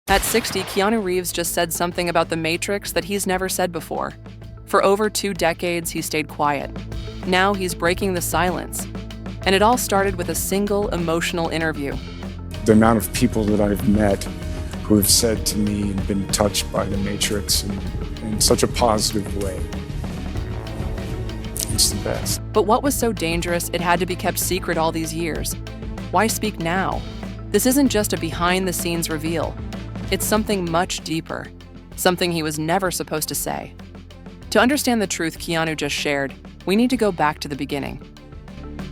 At 60, Keanu Reeves just said something about The Matrix that he's never said before. For over 2 decades, he stayed quiet. Now he's breaking the silence. And it all started with a single emotional interview. The amount of people that I've met who have said to me and been touched by The Matrix in such a positive way. It's the best. But what was so dangerous it had to be kept secret all these years? Why speak now? This isn't just a behind-the-scenes reveal. It's something much deeper, something he was never supposed to say. To understand the truth Keanu just shared, we need to go back to the beginning.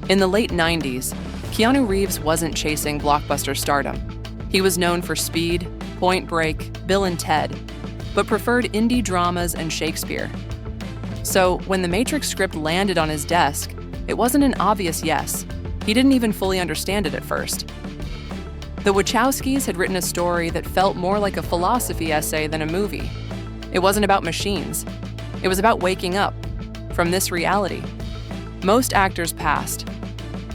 In the late 90s, Keanu Reeves wasn't chasing blockbuster stardom. He was known for Speed, Point Break, Bill and Ted, but preferred indie dramas and Shakespeare. So when The Matrix script landed on his desk, it wasn't an obvious yes. He didn't even fully understand it at first. The Wachowskis had written a story that felt more like a philosophy essay than a movie. It wasn't about machines. It was about waking up from this reality. Most actors passed.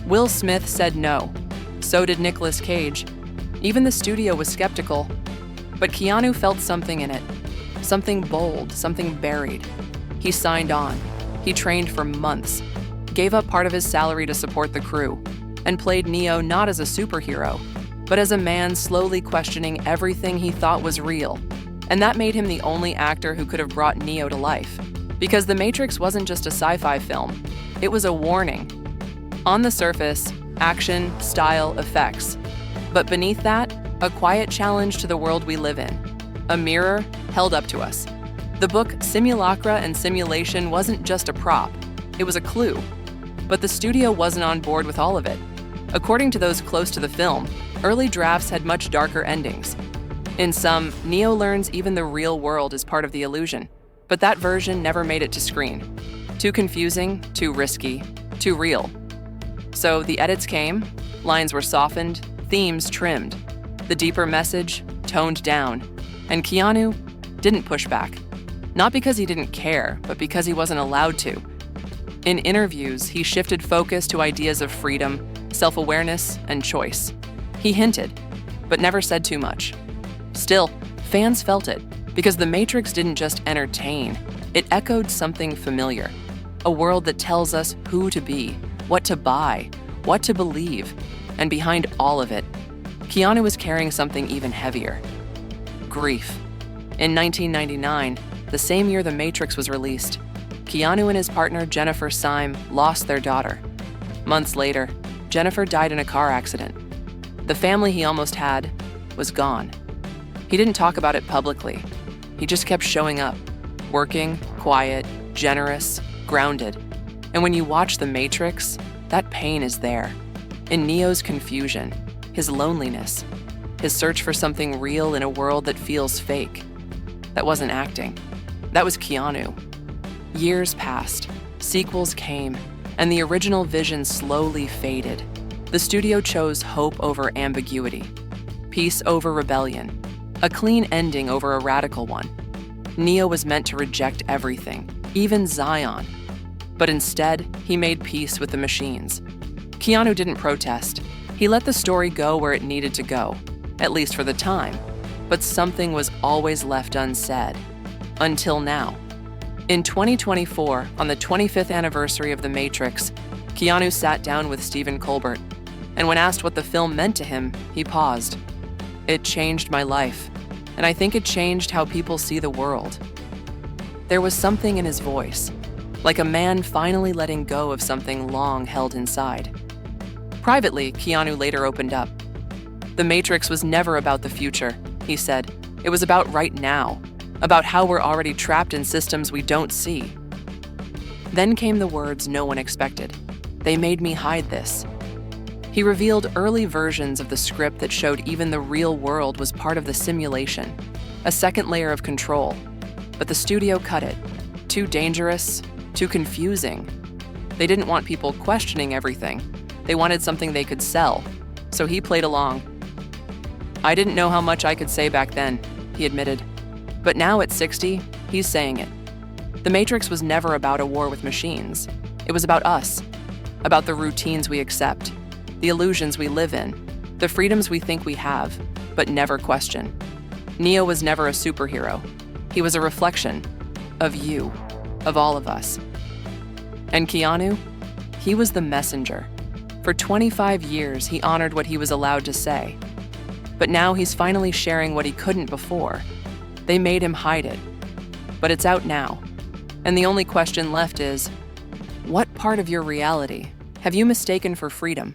Will Smith said no. So did Nicolas Cage. Even the studio was skeptical. But Keanu felt something in it. Something bold, something buried. He signed on. He trained for months, gave up part of his salary to support the crew, and played Neo not as a superhero, but as a man slowly questioning everything he thought was real. And that made him the only actor who could have brought Neo to life. Because The Matrix wasn't just a sci-fi film, it was a warning. On the surface, action, style, effects. But beneath that, a quiet challenge to the world we live in. A mirror held up to us. The book Simulacra and Simulation wasn't just a prop, it was a clue. But the studio wasn't on board with all of it. According to those close to the film, early drafts had much darker endings. In some, Neo learns even the real world is part of the illusion. But that version never made it to screen. Too confusing, too risky, too real. So the edits came, lines were softened, themes trimmed, the deeper message toned down, and Keanu didn't push back. Not because he didn't care, but because he wasn't allowed to. In interviews, he shifted focus to ideas of freedom, self-awareness, and choice. He hinted, but never said too much. Still, fans felt it, because The Matrix didn't just entertain, it echoed something familiar. A world that tells us who to be, what to buy, what to believe, and behind all of it, Keanu was carrying something even heavier. Grief. In 1999, the same year The Matrix was released, Keanu and his partner Jennifer Syme lost their daughter. Months later, Jennifer died in a car accident. The family he almost had was gone. He didn't talk about it publicly. He just kept showing up, working, quiet, generous, grounded. And when you watch The Matrix, that pain is there. In Neo's confusion, his loneliness, his search for something real in a world that feels fake. That wasn't acting. That was Keanu. Years passed, sequels came, and the original vision slowly faded. The studio chose hope over ambiguity, peace over rebellion, a clean ending over a radical one. Neo was meant to reject everything, even Zion. But instead, he made peace with the machines. Keanu didn't protest. He let the story go where it needed to go, at least for the time. But something was always left unsaid. Until now. In 2024, on the 25th anniversary of The Matrix, Keanu sat down with Stephen Colbert, and when asked what the film meant to him, he paused. It changed my life, and I think it changed how people see the world. There was something in his voice, like a man finally letting go of something long held inside. Privately, Keanu later opened up. The Matrix was never about the future, he said. It was about right now, about how we're already trapped in systems we don't see. Then came the words no one expected. They made me hide this. He revealed early versions of the script that showed even the real world was part of the simulation, a second layer of control. But the studio cut it. Too dangerous, too confusing. They didn't want people questioning everything. They wanted something they could sell, so he played along. I didn't know how much I could say back then, he admitted. But now at 60, he's saying it. The Matrix was never about a war with machines. It was about us, about the routines we accept, the illusions we live in, the freedoms we think we have, but never question. Neo was never a superhero. He was a reflection of you, of all of us. And Keanu, he was the messenger. For 25 years, he honored what he was allowed to say. But now he's finally sharing what he couldn't before. They made him hide it. But it's out now. And the only question left is, what part of your reality have you mistaken for freedom?